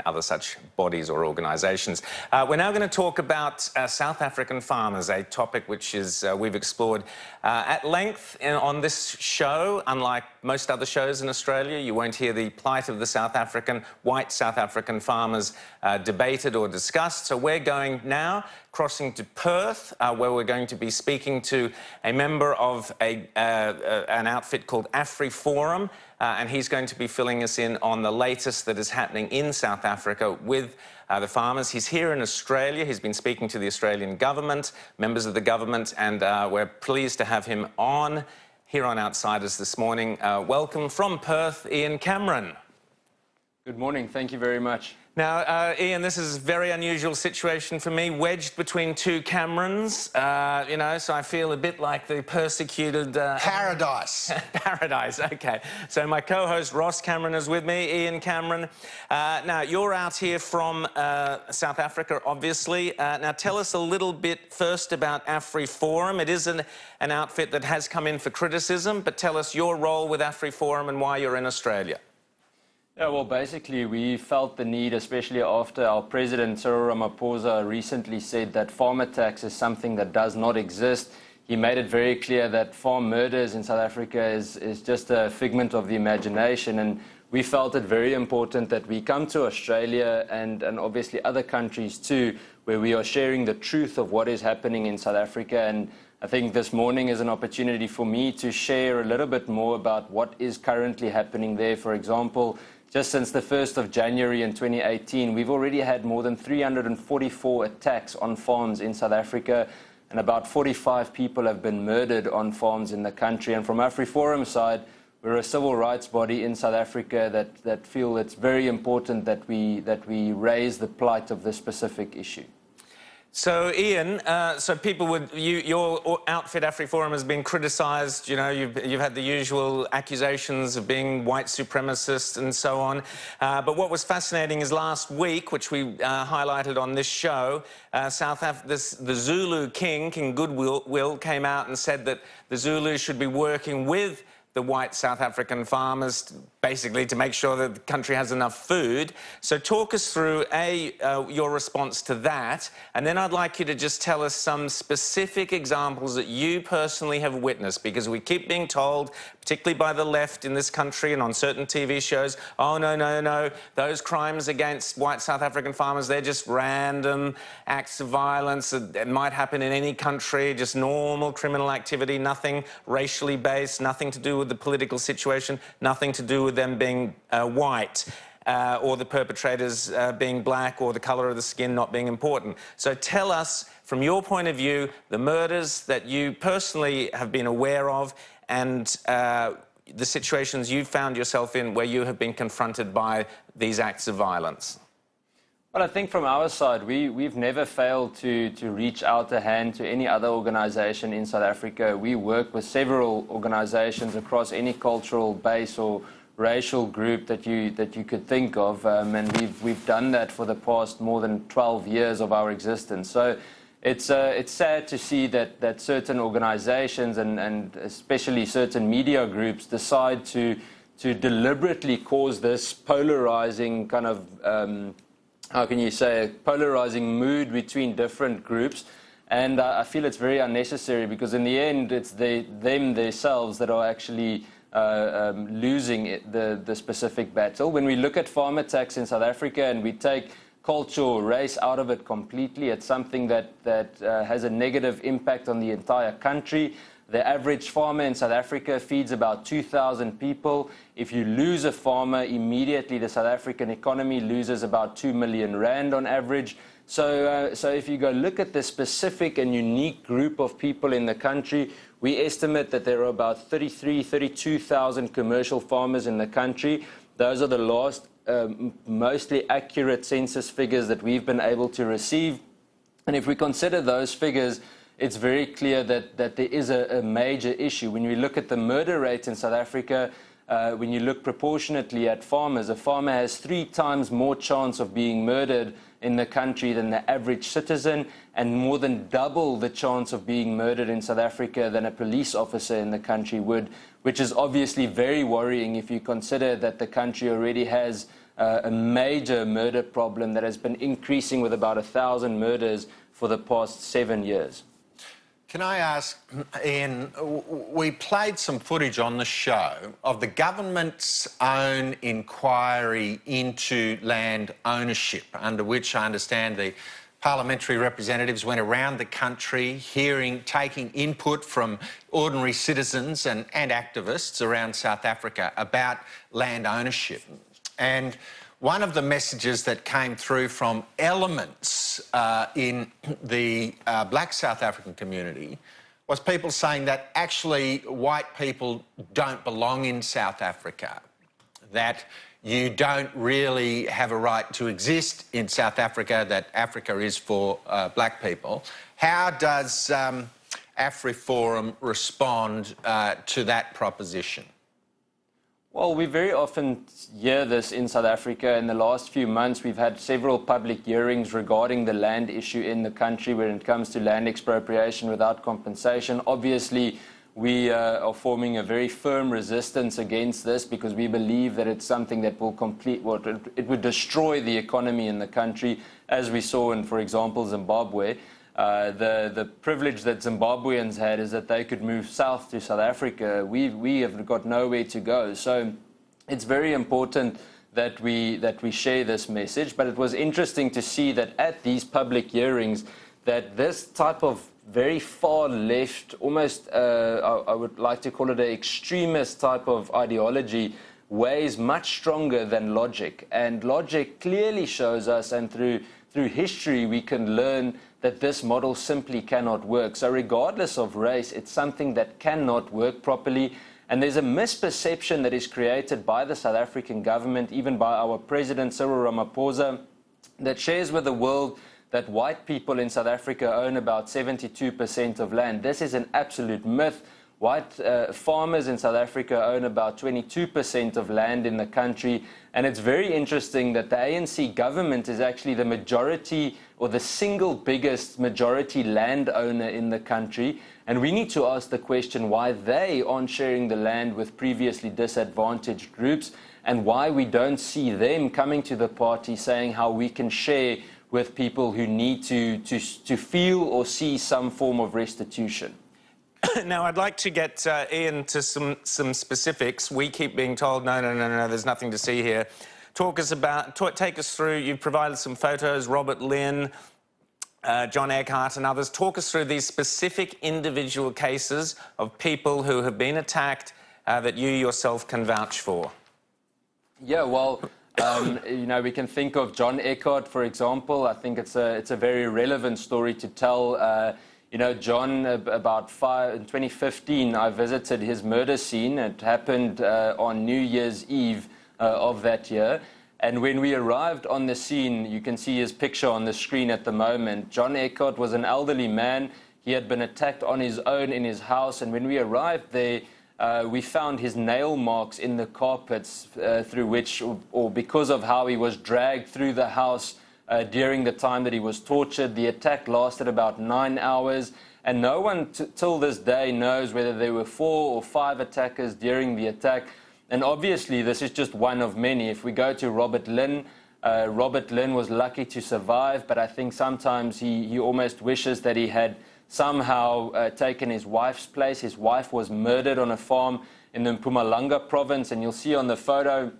other such bodies or organisations. We're now going to talk about South African farmers, a topic which is we've explored at length on this show. Unlike most other shows in Australia, you won't hear the plight of the white South African farmers debated or discussed. So we're going now crossing to Perth, where we're going to be speaking to a member of an outfit called AfriForum, and he's going to be filling us in on the latest that is happening in South Africa with the farmers. He's here in Australia. He's been speaking to the Australian government, members of the government, and we're pleased to have him on here on Outsiders this morning. Welcome from Perth, Ian Cameron. Good morning. Thank you very much. Now, Ian, this is a very unusual situation for me, wedged between two Camerons, you know, so I feel a bit like the persecuted... Paradise. Paradise, OK. So my co-host Ross Cameron is with me, Ian Cameron. Now, you're out here from South Africa, obviously. Now, tell us a little bit first about AfriForum. It is an outfit that has come in for criticism, but tell us your role with AfriForum and why you're in Australia. Yeah, well, basically, we felt the need, especially after our president, Cyril Ramaphosa, recently said that farmer tax is something that does not exist. He made it very clear that farm murders in South Africa is just a figment of the imagination, and we felt it very important that we come to Australia and obviously other countries too, where we are sharing the truth of what is happening in South Africa. And I think this morning is an opportunity for me to share a little bit more about what is currently happening there. For example, just since the 1st of January in 2018, we've already had more than 344 attacks on farms in South Africa, and about 45 people have been murdered on farms in the country. And from AfriForum's side, we're a civil rights body in South Africa that feel it's very important that we raise the plight of this specific issue. So, Ian, so people would... your outfit, AfriForum, has been criticised. You know, you've had the usual accusations of being white supremacist and so on. But what was fascinating is last week, which we highlighted on this show, the Zulu King Goodwill, came out and said that the Zulus should be working with the white South African farmers, basically to make sure that the country has enough food. So talk us through, your response to that, and then I'd like you to just tell us some specific examples that you personally have witnessed, because we keep being told, particularly by the left in this country and on certain TV shows, oh, no, no, no, those crimes against white South African farmers, they're just random acts of violence. It might happen in any country, just normal criminal activity, nothing racially based, nothing to do with the political situation, nothing to do with them being white, or the perpetrators being black, or the colour of the skin not being important. So tell us, from your point of view, the murders that you personally have been aware of, and the situations you've found yourself in where you have been confronted by these acts of violence. Well, I think from our side, we've never failed to reach out a hand to any other organisation in South Africa. We work with several organisations across any cultural base or racial group that you could think of, and we've done that for the past more than 12 years of our existence. So it's sad to see that certain organisations and especially certain media groups decide to deliberately cause this polarising kind of how can you say, a polarising mood between different groups. And I feel it's very unnecessary, because in the end, it's them themselves that are actually losing the specific battle. When we look at farm attacks in South Africa and we take culture or race out of it completely, it's something that has a negative impact on the entire country. The average farmer in South Africa feeds about 2,000 people. If you lose a farmer, immediately the South African economy loses about 2 million rand on average. So if you go look at the specific and unique group of people in the country, we estimate that there are about 32,000 commercial farmers in the country. Those are the last mostly accurate census figures that we've been able to receive. And if we consider those figures, it's very clear that there is a major issue. When we look at the murder rate in South Africa, when you look proportionately at farmers, a farmer has 3 times more chance of being murdered in the country than the average citizen, and more than double the chance of being murdered in South Africa than a police officer in the country would, which is obviously very worrying if you consider that the country already has a major murder problem that has been increasing with about 1,000 murders for the past 7 years. Can I ask, Ian, we played some footage on the show of the government's own inquiry into land ownership, under which I understand the parliamentary representatives went around the country taking input from ordinary citizens and activists around South Africa about land ownership. And one of the messages that came through from elements in the black South African community was people saying that actually white people don't belong in South Africa, that you don't really have a right to exist in South Africa, that Africa is for black people. How does AfriForum respond to that proposition? Well, we very often hear this in South Africa. In the last few months, we've had several public hearings regarding the land issue in the country when it comes to land expropriation without compensation. Obviously, we are forming a very firm resistance against this because we believe that it's something that will it would destroy the economy in the country, as we saw in, for example, Zimbabwe. The privilege that Zimbabweans had is that they could move south to South Africa. We have got nowhere to go. So it's very important that we share this message. But it was interesting to see that at these public hearings that this type of very far left, almost I would like to call it an extremist type of ideology, weighs much stronger than logic. And logic clearly shows us, and through history we can learn that this model simply cannot work. So regardless of race, it's something that cannot work properly. And there's a misperception that is created by the South African government, even by our President Cyril Ramaphosa, that shares with the world that white people in South Africa own about 72% of land. This is an absolute myth. White farmers in South Africa own about 22% of land in the country. And it's very interesting that the ANC government is actually the majority or the single biggest majority landowner in the country. And we need to ask the question why they aren't sharing the land with previously disadvantaged groups, and why we don't see them coming to the party saying how we can share with people who need to feel or see some form of restitution. Now, I'd like to get Ian to some specifics. We keep being told, no, there's nothing to see here. Take us through, you've provided some photos, Robert Lynn, John Eckhart and others. Talk us through these specific individual cases of people who have been attacked that you yourself can vouch for. Yeah, well, you know, we can think of John Eckhart, for example. I think it's a very relevant story to tell. You know, John, in 2015, I visited his murder scene. It happened on New Year's Eve of that year. And when we arrived on the scene, you can see his picture on the screen at the moment. John Eckhart was an elderly man. He had been attacked on his own in his house. And when we arrived there, we found his nail marks in the carpets through which, or because of how he was dragged through the house during the time that he was tortured. The attack lasted about 9 hours, and no one till this day knows whether there were 4 or 5 attackers during the attack. And obviously this is just one of many. If we go to Robert Lynn, Robert Lynn was lucky to survive, but I think sometimes he almost wishes that he had somehow taken his wife's place. His wife was murdered on a farm in the Mpumalanga province, and you'll see on the photo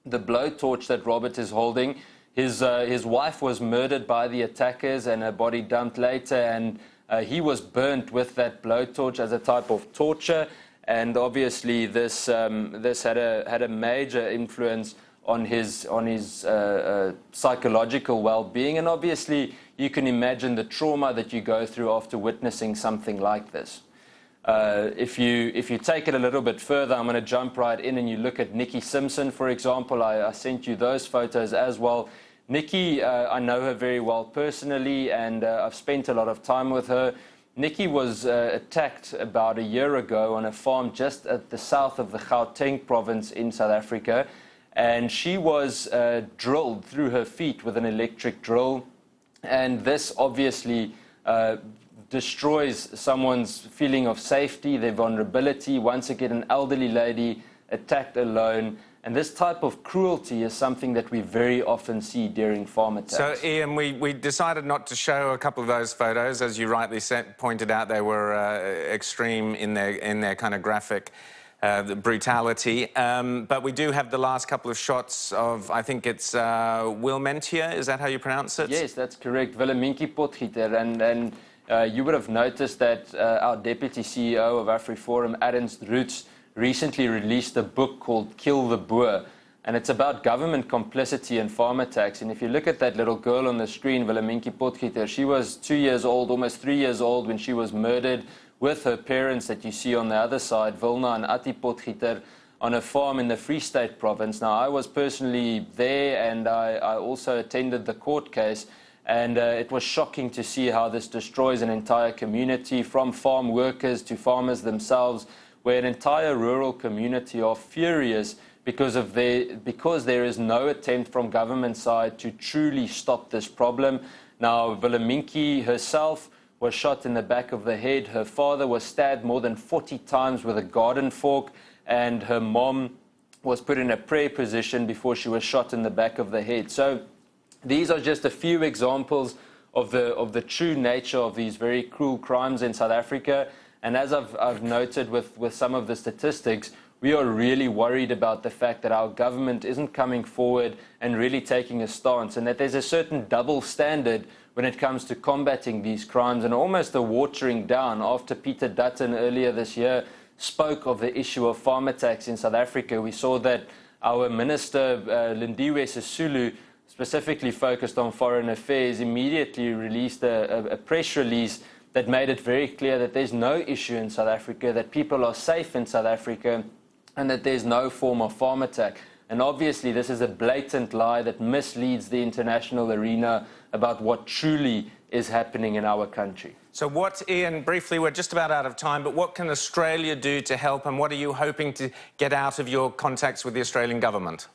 the blowtorch that Robert is holding. His wife was murdered by the attackers and her body dumped later, and he was burnt with that blowtorch as a type of torture. And obviously this had a major influence on his psychological well-being. And obviously you can imagine the trauma that you go through after witnessing something like this. If you take it a little bit further, I'm going to jump right in, and you look at Nikki Simpson, for example. I sent you those photos as well. Nikki, I know her very well personally, and I've spent a lot of time with her. Nikki was attacked about a year ago on a farm just at the south of the Gauteng province in South Africa, and she was drilled through her feet with an electric drill, and this obviously destroys someone's feeling of safety, their vulnerability. Once again, an elderly lady attacked alone, And this type of cruelty is something that we very often see during farm attacks. So, Ian, we decided not to show a couple of those photos. As you rightly pointed out, they were extreme in their kind of graphic brutality. But we do have the last couple of shots of, I think it's Wilmentia, is that how you pronounce it? Yes, that's correct. Willemientjie Potgieter. And you would have noticed that our Deputy CEO of AfriForum, Ernst Roots, recently released a book called Kill the Boer, and it's about government complicity in farm attacks. And if you look at that little girl on the screen, Willemientjie Potgieter, she was 2 years old, almost 3 years old, when she was murdered with her parents that you see on the other side, Wilna and Atti Potgieter, on a farm in the Free State province. Now, I was personally there, and I also attended the court case, and it was shocking to see how this destroys an entire community, from farm workers to farmers themselves, where an entire rural community are furious because there is no attempt from government side to truly stop this problem. Now, Willemientjie herself was shot in the back of the head. Her father was stabbed more than 40 times with a garden fork, and her mom was put in a prayer position before she was shot in the back of the head. So these are just a few examples of the true nature of these very cruel crimes in South Africa. And as I've noted with some of the statistics, we are really worried about the fact that our government isn't coming forward and really taking a stance, and that there's a certain double standard when it comes to combating these crimes, and almost a watering down. After Peter Dutton earlier this year spoke of the issue of farm attacks in South Africa, we saw that our Minister, Lindiwe Sisulu, specifically focused on foreign affairs, immediately released a press release that made it very clear that there's no issue in South Africa, that people are safe in South Africa, and that there's no form of farm attack. And obviously this is a blatant lie that misleads the international arena about what truly is happening in our country. So what, Ian, briefly, we're just about out of time, but what can Australia do to help, and what are you hoping to get out of your contacts with the Australian government?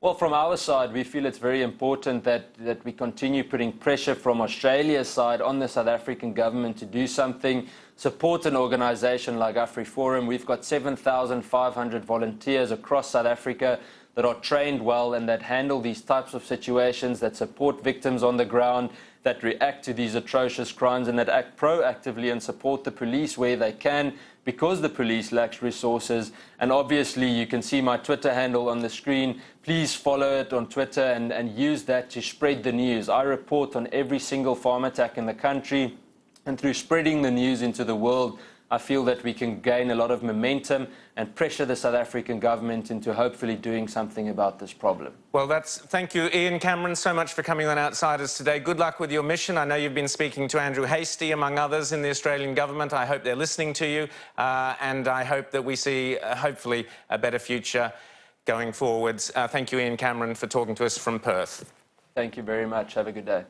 Well, from our side, we feel it's very important that we continue putting pressure from Australia's side on the South African government to do something, support an organisation like AfriForum. We've got 7,500 volunteers across South Africa that are trained well and that handle these types of situations, that support victims on the ground, that react to these atrocious crimes, and that act proactively and support the police where they can, because the police lacks resources. And obviously you can see my Twitter handle on the screen. Please follow it on Twitter and use that to spread the news. I report on every single farm attack in the country, and through spreading the news into the world, I feel that we can gain a lot of momentum and pressure the South African government into hopefully doing something about this problem. Well, thank you, Ian Cameron, so much for coming on Outsiders today. Good luck with your mission. I know you've been speaking to Andrew Hastie, among others, in the Australian government. I hope they're listening to you, and I hope that we see, hopefully, a better future going forwards. Thank you, Ian Cameron, for talking to us from Perth. Thank you very much. Have a good day.